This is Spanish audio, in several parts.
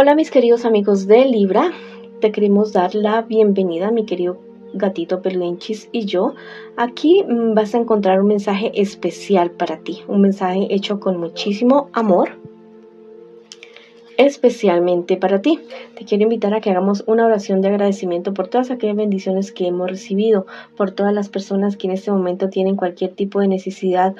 Hola mis queridos amigos de Libra, te queremos dar la bienvenida, mi querido gatito Peluinchis y yo. Aquí vas a encontrar un mensaje especial para ti, un mensaje hecho con muchísimo amor, especialmente para ti. Te quiero invitar a que hagamos una oración de agradecimiento por todas aquellas bendiciones que hemos recibido, por todas las personas que en este momento tienen cualquier tipo de necesidad,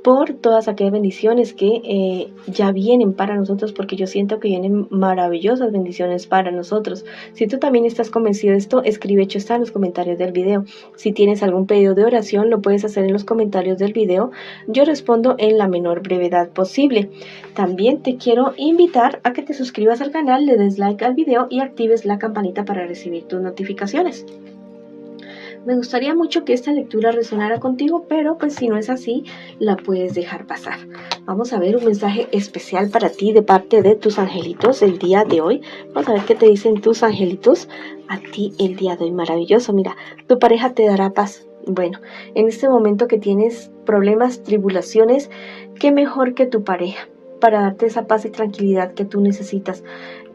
por todas aquellas bendiciones que ya vienen para nosotros, porque yo siento que vienen maravillosas bendiciones para nosotros. Si tú también estás convencido de esto, escribe hecho está en los comentarios del video. Si tienes algún pedido de oración, lo puedes hacer en los comentarios del video. Yo respondo en la menor brevedad posible. También te quiero invitar a que te suscribas al canal, le des like al video y actives la campanita para recibir tus notificaciones. Me gustaría mucho que esta lectura resonara contigo, pero pues si no es así, la puedes dejar pasar. Vamos a ver un mensaje especial para ti de parte de tus angelitos el día de hoy. Vamos a ver qué te dicen tus angelitos a ti el día de hoy. Maravilloso, mira, tu pareja te dará paz. Bueno, en este momento que tienes problemas, tribulaciones, qué mejor que tu pareja para darte esa paz y tranquilidad que tú necesitas.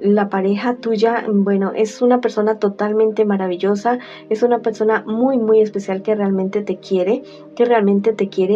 La pareja tuya, bueno, es una persona totalmente maravillosa, es una persona muy especial que realmente te quiere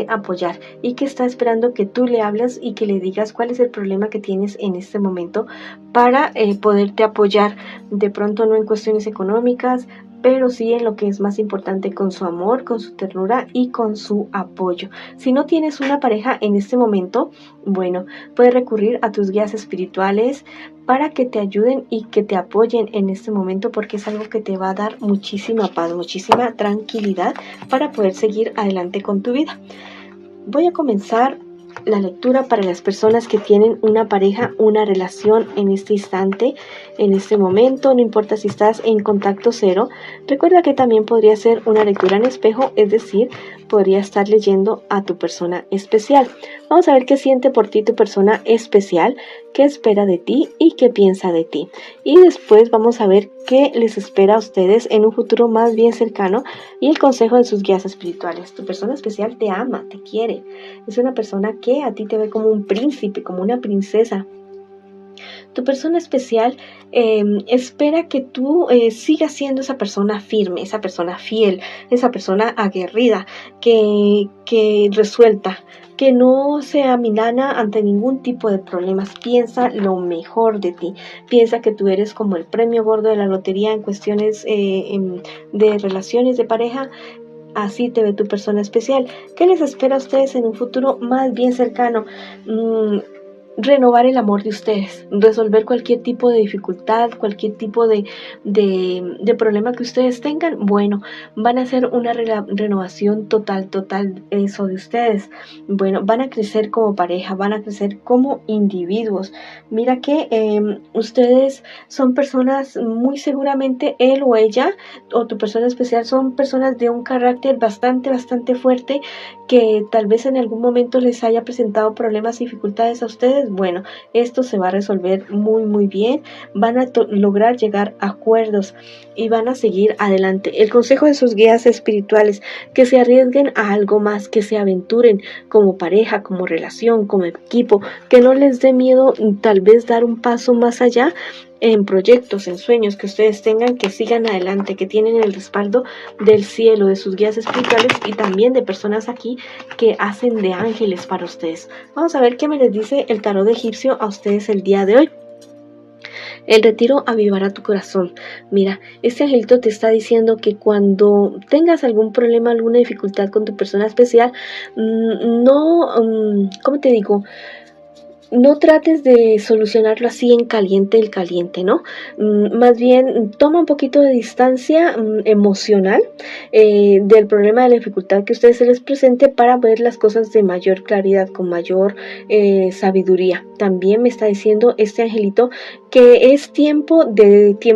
apoyar y que está esperando que tú le hables y que le digas cuál es el problema que tienes en este momento para poderte apoyar. De pronto no en cuestiones económicas, pero sí en lo que es más importante, con su amor, con su ternura y con su apoyo. Si no tienes una pareja en este momento, bueno, puedes recurrir a tus guías espirituales para que te ayuden y que te apoyen en este momento, porque es algo que te va a dar muchísima paz, muchísima tranquilidad para poder seguir adelante con tu vida. Voy a comenzar la lectura para las personas que tienen una pareja, una relación en este instante, en este momento. No importa si estás en contacto cero, recuerda que también podría ser una lectura en espejo, es decir, podría estar leyendo a tu persona especial. Vamos a ver qué siente por ti tu persona especial, qué espera de ti y qué piensa de ti. Y después vamos a ver qué les espera a ustedes en un futuro más bien cercano y el consejo de sus guías espirituales. Tu persona especial te ama, te quiere. Es una persona que a ti te ve como un príncipe, como una princesa. Tu persona especial espera que tú sigas siendo esa persona firme, esa persona fiel, esa persona aguerrida, que resuelta, que no sea milana ante ningún tipo de problemas. Piensa lo mejor de ti. Piensa que tú eres como el premio gordo de la lotería en cuestiones de relaciones de pareja. Así te ve tu persona especial. ¿Qué les espera a ustedes en un futuro más bien cercano? Renovar el amor de ustedes, resolver cualquier tipo de dificultad, cualquier tipo de problema que ustedes tengan. Bueno, van a hacer una renovación total eso de ustedes. Bueno, van a crecer como pareja, van a crecer como individuos. Mira que ustedes son personas, muy seguramente él o ella o tu persona especial son personas de un carácter bastante fuerte, que tal vez en algún momento les haya presentado problemas y dificultades a ustedes. Bueno, esto se va a resolver muy bien, van a lograr llegar a acuerdos y van a seguir adelante. El consejo de sus guías espirituales, que se arriesguen a algo más, que se aventuren como pareja, como relación, como equipo, que no les dé miedo tal vez dar un paso más allá en proyectos, en sueños que ustedes tengan, que sigan adelante, que tienen el respaldo del cielo, de sus guías espirituales y también de personas aquí que hacen de ángeles para ustedes. Vamos a ver qué me les dice el tarot egipcio a ustedes el día de hoy. El retiro avivará tu corazón. Mira, este angelito te está diciendo que cuando tengas algún problema, alguna dificultad con tu persona especial, ¿cómo te digo? No trates de solucionarlo así en caliente, ¿no? Más bien, toma un poquito de distancia emocional del problema, de la dificultad que a ustedes se les presente, para ver las cosas de mayor claridad, con mayor sabiduría. También me está diciendo este angelito que es tiempo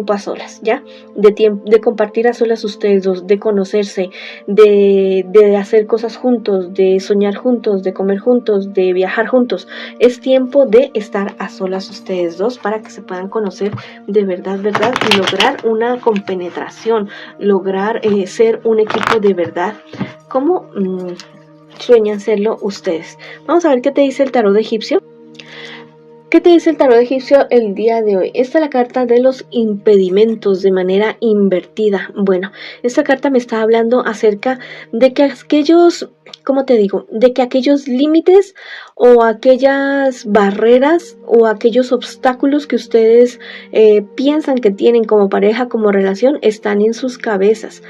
a solas, ¿ya? De compartir a solas ustedes dos, de conocerse, de hacer cosas juntos, de soñar juntos, de comer juntos, de viajar juntos. Es tiempo de estar a solas ustedes dos para que se puedan conocer de verdad, y lograr una compenetración, lograr ser un equipo de verdad. ¿Cómo sueñan serlo ustedes? Vamos a ver qué te dice el tarot egipcio. ¿Qué te dice el tarot egipcio el día de hoy? Esta es la carta de los impedimentos de manera invertida. Bueno, esta carta me está hablando acerca de que aquellos, ¿cómo te digo? De que aquellos límites o aquellas barreras o aquellos obstáculos que ustedes piensan que tienen como pareja, como relación, están en sus cabezas,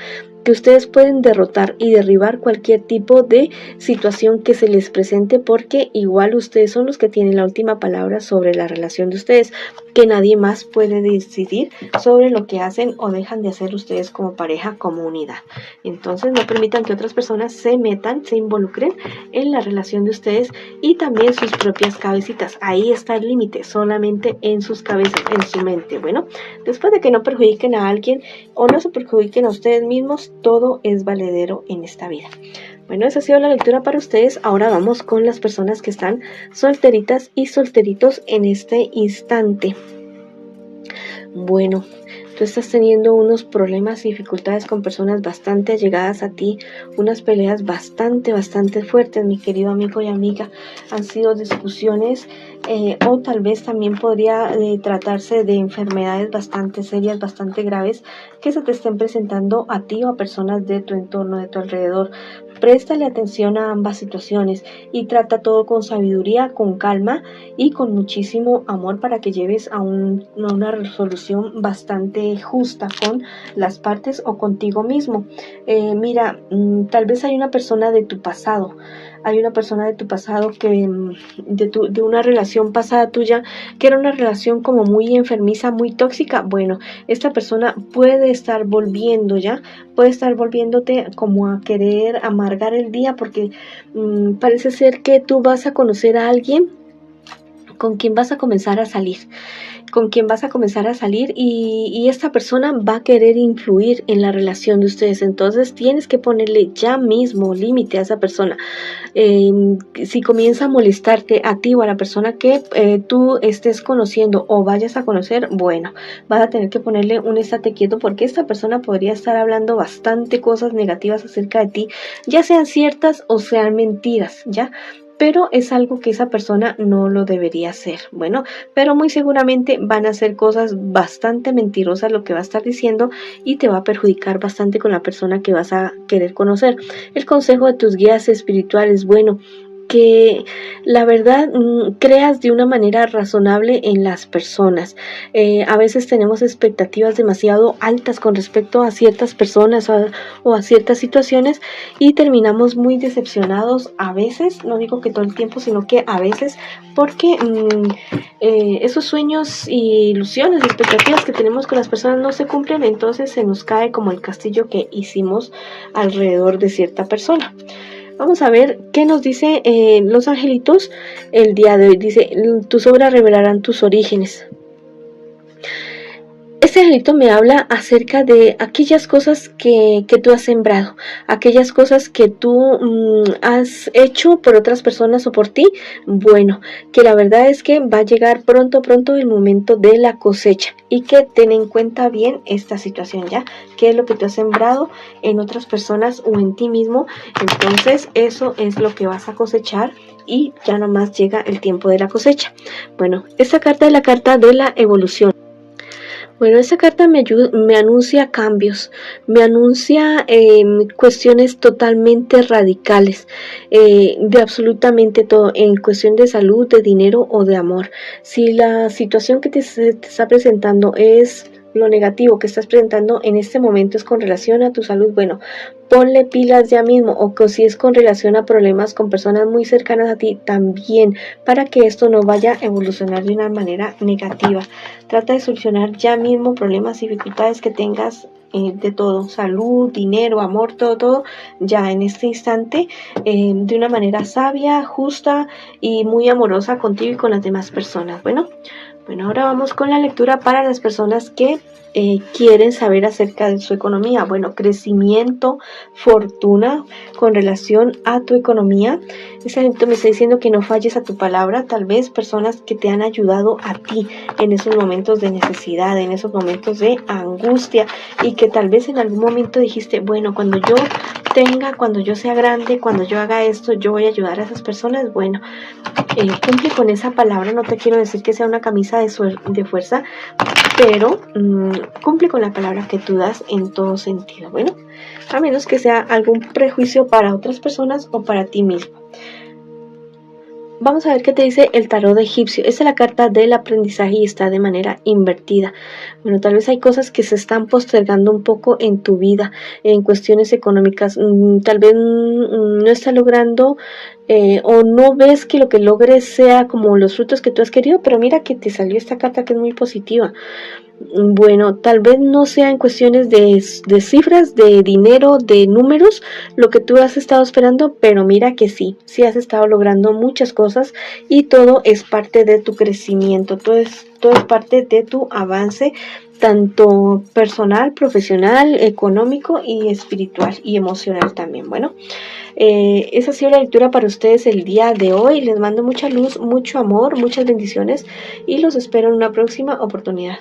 que ustedes pueden derrotar y derribar cualquier tipo de situación que se les presente, porque igual ustedes son los que tienen la última palabra sobre la relación de ustedes, que nadie más puede decidir sobre lo que hacen o dejan de hacer ustedes como pareja, como unidad. Entonces no permitan que otras personas se metan, se involucren en la relación de ustedes y también sus propias cabecitas. Ahí está el límite, solamente en sus cabezas, en su mente. Bueno, después de que no perjudiquen a alguien o no se perjudiquen a ustedes mismos, todo es valedero en esta vida. Bueno, esa ha sido la lectura para ustedes. Ahora vamos con las personas que están solteritas y solteritos en este instante. Bueno, tú estás teniendo unos problemas y dificultades con personas bastante allegadas a ti, unas peleas bastante fuertes, mi querido amigo y amiga. Han sido discusiones o tal vez también podría tratarse de enfermedades bastante serias, bastante graves que se te estén presentando a ti o a personas de tu entorno, de tu alrededor. Préstale atención a ambas situaciones y trata todo con sabiduría, con calma y con muchísimo amor para que lleves a una resolución bastante justa con las partes o contigo mismo. Mira, tal vez hay una persona de tu pasado, que de una relación pasada tuya, que era una relación como muy enfermiza, muy tóxica. Bueno, esta persona puede estar volviéndote como a querer amargar el día, porque parece ser que tú vas a conocer a alguien con quien vas a comenzar a salir, y esta persona va a querer influir en la relación de ustedes. Entonces tienes que ponerle ya mismo límite a esa persona. Si comienza a molestarte a ti o a la persona que tú estés conociendo o vayas a conocer, bueno, vas a tener que ponerle un estate quieto, porque esta persona podría estar hablando bastante cosas negativas acerca de ti, ya sean ciertas o sean mentiras, ¿ya? Pero es algo que esa persona no lo debería hacer. Bueno, pero muy seguramente van a hacer cosas bastante mentirosas lo que va a estar diciendo, y te va a perjudicar bastante con la persona que vas a querer conocer. El consejo de tus guías espirituales, bueno, que la verdad creas de una manera razonable en las personas. A veces tenemos expectativas demasiado altas con respecto a ciertas personas o a ciertas situaciones, y terminamos muy decepcionados a veces, no digo que todo el tiempo, sino que a veces, porque esos sueños y ilusiones y expectativas que tenemos con las personas no se cumplen. Entonces se nos cae como el castillo que hicimos alrededor de cierta persona. Vamos a ver qué nos dice los angelitos el día de hoy. Dice, tus obras revelarán tus orígenes. Este angelito me habla acerca de aquellas cosas que tú has sembrado, aquellas cosas que tú has hecho por otras personas o por ti. Bueno, que la verdad es que va a llegar pronto el momento de la cosecha, y que ten en cuenta bien esta situación, ¿ya? ¿Qué es lo que tú has sembrado en otras personas o en ti mismo? Entonces eso es lo que vas a cosechar, y ya nomás llega el tiempo de la cosecha. Bueno, esta carta es la carta de la evolución. Bueno, esta carta me anuncia cambios, me anuncia cuestiones totalmente radicales, de absolutamente todo, en cuestión de salud, de dinero o de amor. Si la situación que te está presentando es lo negativo que estás presentando en este momento es con relación a tu salud, bueno, ponle pilas ya mismo. O que si es con relación a problemas con personas muy cercanas a ti, también, para que esto no vaya a evolucionar de una manera negativa. Trata de solucionar ya mismo problemas y dificultades que tengas, de todo, salud, dinero, amor, todo, ya en este instante, de una manera sabia, justa y muy amorosa contigo y con las demás personas. Bueno, ahora vamos con la lectura para las personas que quieren saber acerca de su economía. Bueno, crecimiento, fortuna con relación a tu economía. Ese evento me está diciendo que no falles a tu palabra. Tal vez personas que te han ayudado a ti en esos momentos de necesidad, en esos momentos de angustia, y que tal vez en algún momento dijiste, bueno, cuando yo tenga, cuando yo sea grande, cuando yo haga esto, yo voy a ayudar a esas personas. Bueno, cumple con esa palabra. No te quiero decir que sea una camisa de fuerza, pero cumple con la palabra que tú das en todo sentido. Bueno, a menos que sea algún prejuicio para otras personas o para ti mismo. Vamos a ver qué te dice el tarot de egipcio. Esta es la carta del aprendizaje y está de manera invertida. Bueno, tal vez hay cosas que se están postergando un poco en tu vida, en cuestiones económicas. Tal vez no estás logrando o no ves que lo que logres sea como los frutos que tú has querido, pero mira que te salió esta carta que es muy positiva. Bueno, tal vez no sea en cuestiones de cifras, de dinero, de números, lo que tú has estado esperando, pero mira que sí has estado logrando muchas cosas y todo es parte de tu crecimiento, todo es parte de tu avance, tanto personal, profesional, económico y espiritual y emocional también. Bueno, esa ha sido la lectura para ustedes el día de hoy. Les mando mucha luz, mucho amor, muchas bendiciones y los espero en una próxima oportunidad.